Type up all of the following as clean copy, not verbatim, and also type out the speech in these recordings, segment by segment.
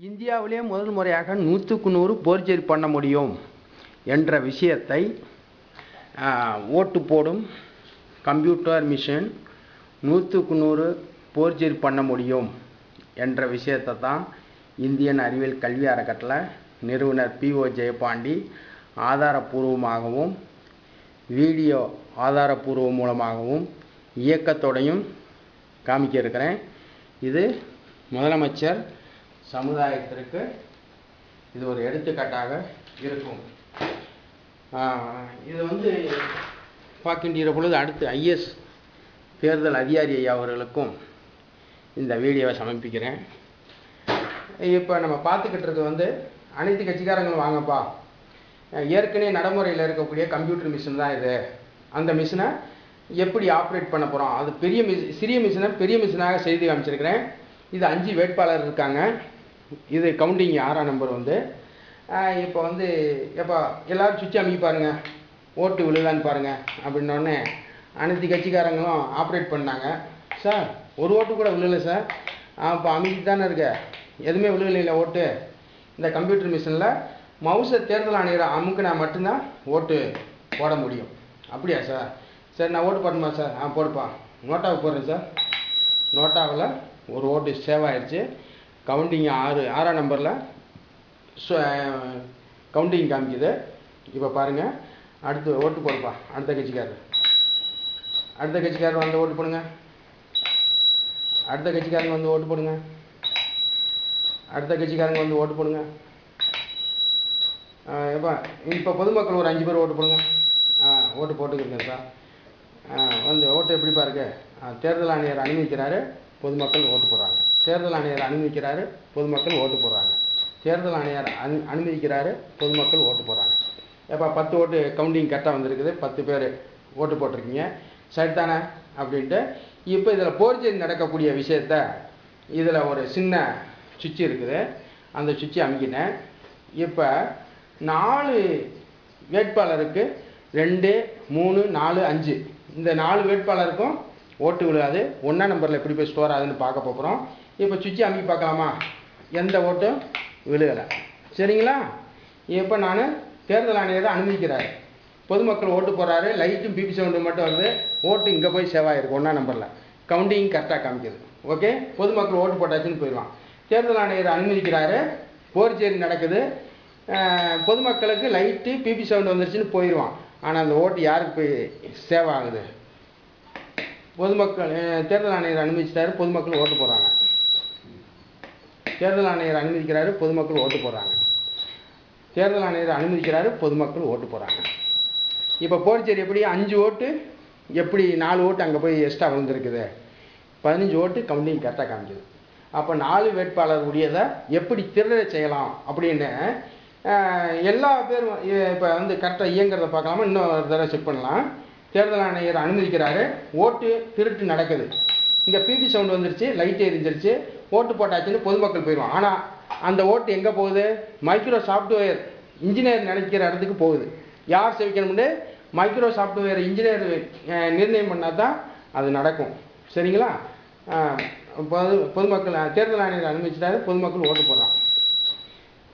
இந்தியாவிலே முதல் முறையாக 100க்கு 100 போர்ஜரி பண்ண முடியும் என்ற விஷயத்தை ஓட்டு போடும் கம்ப்யூட்டர் மிஷின் 100க்கு 100 போர்ஜரி பண்ண முடியும் என்ற விஷயத்தை தான் இந்தியன் அறிவியல் கல்வி அறக்கட்டளை நிறுவனர் P.O. ஜெயபாண்டி ஆதாரபூர்வமாகவும் வீடியோ ஆதாரபூர்வம் மூலமாகவும் இயக்கத்தோடையும் காமிக்க இருக்கிறேன். இது முதலமைச்சர் சமுதாயத்திற்கு இது ஒரு எடுத்துக்காட்டாக இருக்கும். இது பார்க்கின்ற பொழுது அடுத்து IS தேர்தல் அதிகாரி ஐயா அவர்களுக்கும் இந்த வீடியோவை சமர்ப்பிக்கிறேன். இப்போ நம்ம பார்த்துக்கிட்டு இருக்கிறது அனைத்து கட்சிக்காரங்களும் வாங்கப்பா, ஏற்கனவே நடைமுறையில் இருக்கக்கூடிய கம்ப்யூட்டர் மிஷின் தான் இது. அந்த மிஷினை எப்படி ஆப்ரேட் பண்ண போகிறோம், அது பெரிய சிறிய மிஷினை பெரிய மிஷினாக செய்து காமிச்சிருக்கிறேன். இது 5 வேட்பாளர் இருக்காங்க. இது கவுண்டிங் 6ஆம் நம்பர் இப்போ எப்போ எல்லோரும் சுவிட்ச் அமைக்கி பாருங்கள், ஓட்டு விழுதான்னு பாருங்கள் அப்படின்னோடனே அனைத்து கட்சிக்காரங்களும் ஆப்ரேட் பண்ணாங்க. சார் ஒரு ஓட்டு கூட விழுலை சார். இப்போ அமைக்கி தானே இருக்க, எதுவுமே விழுகலைல ஓட்டு. இந்த கம்ப்யூட்டர் மிஷினில் மவுஸை தேர்தல் ஆணையரை அமுக்குனா மட்டும்தான் ஓட்டு போட முடியும். அப்படியா சார்? சரி நான் ஓட்டு போடணுமா சார்? போடுப்பா. நோட்டாவுக்கு போடுறேன் சார். நோட்டாவில் ஒரு ஓட்டு சேவ் ஆயிடுச்சு. கவுண்டிங் 6ஆம் நம்பரில் கவுண்டிங் காமிக்குது. இப்போ பாருங்கள், அடுத்து ஓட்டு போடுப்பா. அடுத்த கட்சிக்காரர் ஓட்டு போடுங்க. அடுத்த கட்சிக்காரங்க ஓட்டு போடுங்க. அடுத்த கட்சிக்காரங்க ஓட்டு போடுங்க. இப்போ பொதுமக்கள் ஒரு 5 பேர் ஓட்டு போடுங்க. ஓட்டு போட்டுக்கிறேன் சார். ஓட்டு எப்படி பாருங்க, தேர்தல் ஆணையர் அனுமதிக்கிறாரு, பொதுமக்கள் ஓட்டு போடுறாங்க. தேர்தல் ஆணையர் அனுமதிக்கிறாரு, பொதுமக்கள் ஓட்டு போடுறாங்க. தேர்தல் ஆணையர் அனுமதிக்கிறாரு, பொதுமக்கள் ஓட்டு போடுறாங்க. எப்போ 10 ஓட்டு கவுண்டிங் கரெக்டாக வந்திருக்குது, 10 பேர் ஓட்டு போட்டிருக்கீங்க, சரிதானே அப்படின்ட்டு. இப்போ இதில் போர்ஜரி நடக்கக்கூடிய விஷயத்த இதில் ஒரு சின்ன சுவிட்ச் இருக்குது, அந்த சுவிட்சை அமைக்கினேன். இப்போ 4 வேட்பாளருக்கு 2, 3, 4, 5 இந்த 4 வேட்பாளருக்கும் ஓட்டு விழுகாது. 1ஆம் நம்பரில் எப்படி போய் ஸ்டோர் ஆகுதுன்னு பார்க்க போகிறோம். இப்போ சுவிட்சை அமைக்கி பார்க்கலாமா? எந்த ஓட்டும் விழுகலை, சரிங்களா? இப்போ நான் தேர்தல் ஆணையரை அனுமதிக்கிறாரு, பொதுமக்கள் ஓட்டு போடுறாரு, லைட்டும் பிபி சவுண்டு மட்டும் வருது, ஓட்டு இங்கே போய் சேவ் ஆகிருக்கு 1ஆம் நம்பரில். கவுண்டிங் கரெக்டாக காமிக்குது. ஓகே, பொதுமக்கள் ஓட்டு போட்டாச்சுன்னு போயிடலாம். தேர்தல் ஆணையர் அனுமதிக்கிறாரு, போர்ஜரி நடக்குது, பொதுமக்களுக்கு லைட்டு பிபி சவுண்டு வந்துருச்சுன்னு போயிடுவான். ஆனால் அந்த ஓட்டு யாருக்கு போய் சேவ் ஆகுது? பொதுமக்கள். தேர்தல் ஆணையர் அனுமதிச்சிட்டாரு, பொதுமக்கள் ஓட்டு போடுறாங்க. தேர்தல் ஆணையர் அனுமதிக்கிறாரு, பொதுமக்கள் ஓட்டு போடுறாங்க. தேர்தல் ஆணையர் அனுமதிக்கிறாரு, பொதுமக்கள் ஓட்டு போடுறாங்க. இப்போ போர்ஜரி எப்படி 5 ஓட்டு, எப்படி 4 ஓட்டு அங்கே போய் எக்ஸ்ட்ரா விழுந்துருக்குது, 15 ஓட்டு கவுண்டிங் கரெக்டாக காமிக்குது. அப்போ 4 வேட்பாளர் உடையதை எப்படி திருட செய்யலாம் அப்படின்னு எல்லா பேரும் இப்போ கரெக்டாக இயங்கிறத பார்க்கலாமா? இன்னும் ஒரு தடவை செக் பண்ணலாம். தேர்தல் ஆணையர் அனுமதிக்கிறாரு, ஓட்டு திருட்டு நடக்குது, இங்கே பிபி சவுண்டு வந்துருச்சு, லைட் எரிஞ்சிருச்சு, ஓட்டு போட்டாச்சுன்னு பொதுமக்கள் போயிடுவான். ஆனால் அந்த ஓட்டு எங்கே போகுது? மைக்ரோ சாஃப்ட்வேர் இன்ஜினியர் நினைக்கிற இடத்துக்கு போகுது. யார் செவிக்கணும்னு மைக்ரோ சாஃப்ட்வேர் இன்ஜினியர் நிர்ணயம் பண்ணால் தான் அது நடக்கும், சரிங்களா? பொதுமக்கள். தேர்தல் ஆணையர் அனுமதிச்சிட்டாரு, பொதுமக்கள் ஓட்டு போடுறான்.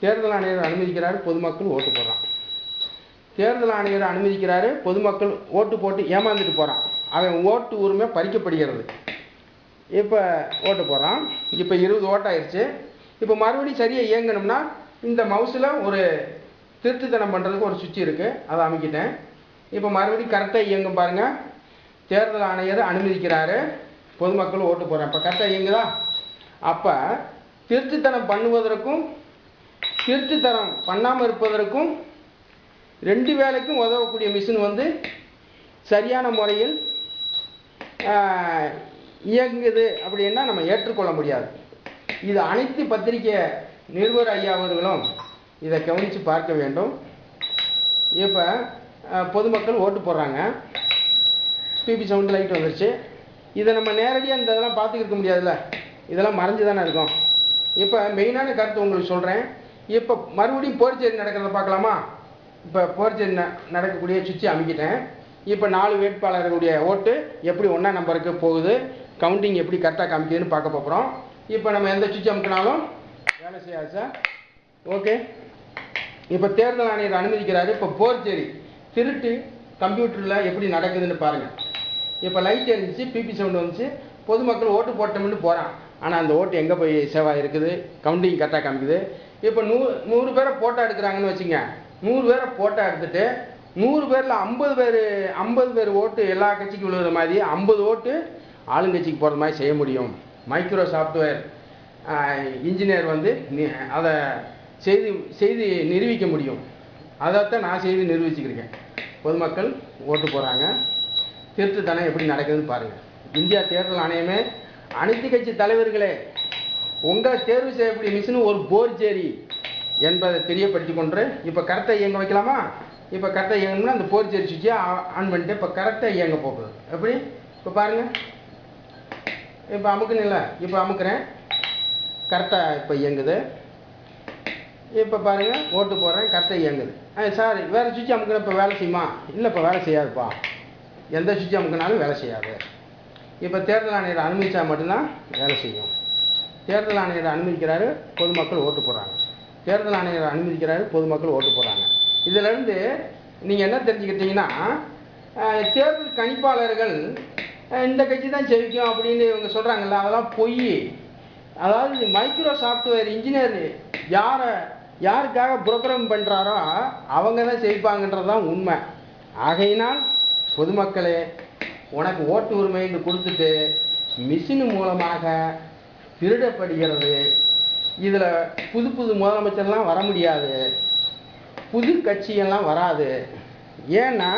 தேர்தல் ஆணையர் அனுமதிக்கிறாரு, பொதுமக்கள் ஓட்டு போடுறான். தேர்தல் ஆணையர் அனுமதிக்கிறாரு, பொதுமக்கள் ஓட்டு போட்டு ஏமாந்துட்டு போகிறான், அவன் ஓட்டு உரிமை பறிக்கப்படுகிறது. இப்போ ஓட்டு போடுறான். இப்போ 20 ஓட்டாயிருச்சு. இப்போ மறுபடியும் சரியாக இயங்கணும்னா இந்த மவுஸில் ஒரு திருட்டுத்தனம் பண்ணுறதுக்கு ஒரு சுவிட்ச் இருக்குது, அதை அமைக்கிட்டேன். இப்போ மறுபடியும் கரெக்டாக இயங்கும் பாருங்கள். தேர்தல் ஆணையர் அனுமதிக்கிறாரு, பொதுமக்கள் ஓட்டு போடுறான். இப்போ கரெக்டாக இயங்குதா? அப்போ திருட்டுத்தனம் பண்ணுவதற்கும் திருட்டுத்தனம் பண்ணாமல் இருப்பதற்கும் 2 வேலைக்கும் உதவக்கூடிய மிஷின் சரியான முறையில் இயங்குது அப்படின்னா நம்ம ஏற்றுக்கொள்ள முடியாது. இது அனைத்து பத்திரிகை நிருபர் ஐயா அவர்களும் இதை கவனித்து பார்க்க வேண்டும். இப்போ பொதுமக்கள் ஓட்டு போடுறாங்க, பிபி சவுண்ட் லைட் வந்துருச்சு. இதை நம்ம நேரடியாக இந்த இதெல்லாம் பார்த்துக்கிட்டு முடியாதுல்ல, இதெல்லாம் மறைஞ்சு தானே இருக்கும். இப்போ மெயினான கருத்து உங்களுக்கு சொல்கிறேன். இப்போ மறுபடியும் போர்ஜரி நடக்கிறத பார்க்கலாமா? இப்போ போர்ஜரி நடக்கக்கூடிய சுவிட்சை அமைக்கிட்டேன். இப்போ 4 வேட்பாளர்களுடைய ஓட்டு எப்படி 1ஆம் நம்பருக்கு போகுது, கவுண்டிங் எப்படி கரெக்டாக காமிக்குதுன்னு பார்க்க போகிறோம். இப்போ நம்ம எந்த சுவிட்ச் அமுக்கினாலும் வேலை செய்யாது சார். ஓகே, இப்போ தேர்தல் ஆணையர் அனுமதிக்கிறாரு. இப்போ போர்ச்சேரி திருட்டு கம்ப்யூட்டரில் எப்படி நடக்குதுன்னு பாருங்கள். இப்போ லைட் எரிஞ்சிச்சு, பிபி சவுண்டு வந்துச்சு, பொதுமக்கள் ஓட்டு போட்டோம்னு போகிறான். ஆனால் அந்த ஓட்டு எங்கே போய் சேவ் ஆகிருக்குது, கவுண்டிங் கரெக்டாக காமிக்குது. இப்போ 100 பேரை போட்டோ எடுக்கிறாங்கன்னு வச்சுங்க. 100 பேரை போட்டோ எடுத்துட்டு 100 பேரில் 50 பேர் ஓட்டு எல்லா கட்சிக்கும் விழுகிற மாதிரி 50 ஓட்டு ஆளுங்கட்சிக்கு போகிற மாதிரி செய்ய முடியும். மைக்ரோ சாஃப்ட்வேர் இன்ஜினியர் வந்து அதை செய்து நிரூபிக்க முடியும். அதைத்தான் நான் செய்து நிரூபிச்சுக்கிருக்கேன். பொதுமக்கள் ஓட்டு போகிறாங்க. திருட்டுத்தனம் எப்படி நடக்குதுன்னு பாருங்கள். இந்தியா தேர்தல் ஆணையமே அனைத்து கட்சி தலைவர்களே, உங்கள் தேர்வு செய்யக்கூடிய மிஷின் ஒரு போர்ச்சேரி என்பதை தெரியப்படுத்தி கொண்டு இப்போ கரெக்டாக இயங்க வைக்கலாமா? இப்போ கரெக்டாக இயங்கணும்னா அந்த போர்ச்சேரி சுவிட்சை ஆன் பண்ணிட்டு இப்போ கரெக்டாக இயங்க போகுது. எப்படி இப்போ பாருங்கள். இப்போ அமுக்குன்னு இல்லை, இப்போ அமுக்குறேன், கரெக்டாக இப்போ இயங்குது. இப்போ பாருங்கள், ஓட்டு போடுறேன், கரெக்டாக இயங்குது. சார் வேறு சுவிட்ச் அமுக்குனா இப்போ வேலை செய்யுமா? இல்லை, இப்போ வேலை செய்யாதுப்பா. எந்த சுவிட்ச் அமுக்குனாலும் வேலை செய்யாது. இப்போ தேர்தல் ஆணையர் அனுமதிச்சா மட்டும்தான் வேலை செய்யும். தேர்தல் ஆணையர் அனுமதிக்கிறாரு, பொதுமக்கள் ஓட்டு போடுறாங்க. தேர்தல் ஆணையர் அனுமதிக்கிறாரு, பொதுமக்கள் ஓட்டு போடுறாங்க. இதிலிருந்து நீங்கள் என்ன தெரிஞ்சுக்கிட்டீங்கன்னா, தேர்தல் கணிப்பாளர்கள் இந்த கட்சி தான் ஜெயிக்கும் அப்படின்னு இவங்க சொல்கிறாங்கல்ல, அதெல்லாம் பொய். அதாவது மைக்ரோ சாஃப்ட்வேர் இன்ஜினியர் யாருக்காக புரோகிராம் பண்ணுறாரோ அவங்க தான் ஜெயிப்பாங்கன்றது தான் உண்மை. ஆகையினால் பொதுமக்களே, உனக்கு ஓட்டு உரிமைன்னு கொடுத்துட்டு மிஷின் மூலமாக திருடப்படுகிறது. இதில் புது முதலமைச்சர்லாம் வர முடியாது, புது கட்சியெல்லாம் வராது. ஏன்னா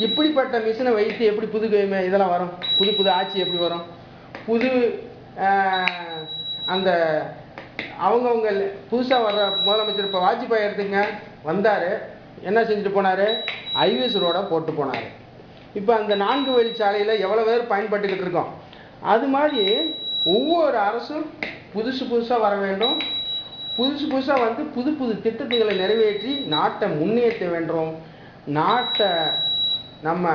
இப்படிப்பட்ட மிஷினை வைத்து எப்படி புது இதெல்லாம் வரும்? புது ஆட்சி எப்படி வரும்? புது அந்த அவங்கவுங்க புதுசாக வர்ற முதலமைச்சர் இப்போ வாஜ்பாய் எடுத்துங்க, வந்தார், என்ன செஞ்சுட்டு போனார்? ஐவிஎஸ் ரோடை போட்டு போனார். இப்போ அந்த 4 வழிச்சாலையில் எவ்வளோ பேர் பயன்பட்டுக்கிட்டு இருக்கோம். அது மாதிரி ஒவ்வொரு அரசும் புதுசாக வர வேண்டும். புதுசாக வந்து புது திட்டங்களை நிறைவேற்றி நாட்டை முன்னேற்ற வேண்டும். நாட்டை நம்ம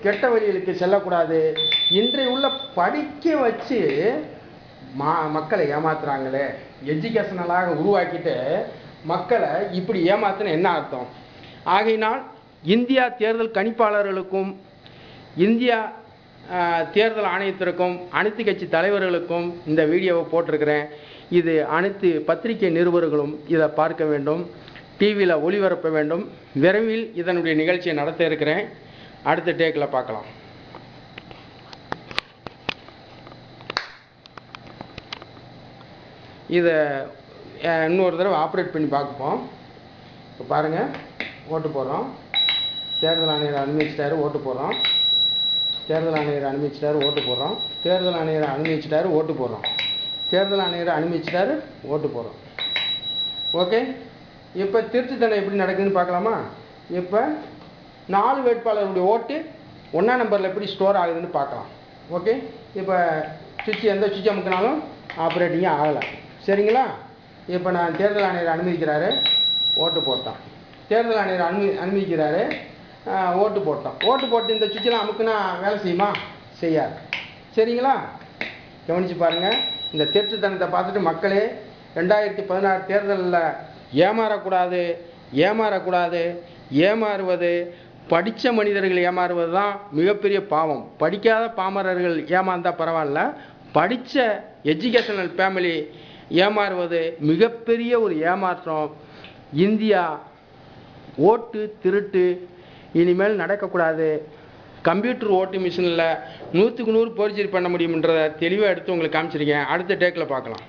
கெட்ட வழிகளுக்கு செல்லக்கூடாது. இன்றைய உள்ள படிக்க வச்சு மக்களை ஏமாத்துறாங்களே, எஜுகேஷனலாக உருவாக்கிட்டு மக்களை இப்படி ஏமாத்துன என்ன அர்த்தம்? ஆகையினால் இந்தியா தேர்தல் கணிப்பாளர்களுக்கும் இந்தியா தேர்தல் ஆணையத்திற்கும் அனைத்து கட்சி தலைவர்களுக்கும் இந்த வீடியோவை போட்டிருக்கிறேன். இது அனைத்து பத்திரிகை நிருபர்களும் இதை பார்க்க வேண்டும், டிவியில் ஒளிபரப்ப வேண்டும். விரைவில் இதனுடைய நிகழ்ச்சியை நடத்த இருக்கிறேன். அடுத்த டேக்கில் பார்க்கலாம். இதை இன்னொரு தடவை ஆப்ரேட் பண்ணி பார்ப்போம். இப்போ பாருங்கள், ஓட்டு போடுறோம். தேர்தல் ஆணையர் அனுமதிச்சிட்டாரு, ஓட்டு போடுறோம். தேர்தல் ஆணையர் அனுமதிச்சிட்டாரு, ஓட்டு போடுறோம். தேர்தல் ஆணையர் அனுமதிச்சிட்டாரு, ஓட்டு போடுறோம். தேர்தல் ஆணையர் அனுமதிச்சிட்டாரு, ஓட்டு போடுறோம். ஓகே, இப்போ திருட்டுத்தனம் எப்படி நடக்குதுன்னு பார்க்கலாமா? இப்போ 4 வேட்பாளர்களுடைய ஓட்டு 1ஆம் நம்பரில் எப்படி ஸ்டோர் ஆகுதுன்னு பார்க்கலாம். ஓகே, இப்போ எந்த சுவிட்ச் அமுக்கினாலும் ஆப்ரேட்டிங்காக ஆகலை. சரிங்களா? இப்போ நான் தேர்தல் ஆணையர் அனுமதிக்கிறாரு, ஓட்டு போட்டோம். தேர்தல் ஆணையர் அனுமதிக்கிறாரு, ஓட்டு போட்டோம். ஓட்டு போட்டு இந்த சுவிட்செலாம் அமுக்குனா வேலை செய்யுமா? செய்யாது. சரிங்களா? கவனித்து பாருங்கள். இந்த திருட்டுத்தனத்தை பார்த்துட்டு மக்களே 2016 தேர்தலில் ஏமாறக்கூடாது. ஏமாறுவது, படித்த மனிதர்கள் ஏமாறுவது தான் மிகப்பெரிய பாவம். படிக்காத பாமரர்கள் ஏமாந்தால் பரவாயில்ல, படித்த எஜுகேஷனல் ஃபேமிலி ஏமாறுவது மிகப்பெரிய ஒரு ஏமாற்றம். இந்தியா ஓட்டு திருட்டு இனிமேல் நடக்கக்கூடாது. கம்ப்யூட்டர் ஓட்டு மிஷினில் 100க்கு 100 போர்ஜரி பண்ண முடியும்ன்றதை தெளிவாக எடுத்து உங்களுக்கு காமிச்சிருக்கேன். அடுத்த டேக்கில் பார்க்கலாம்.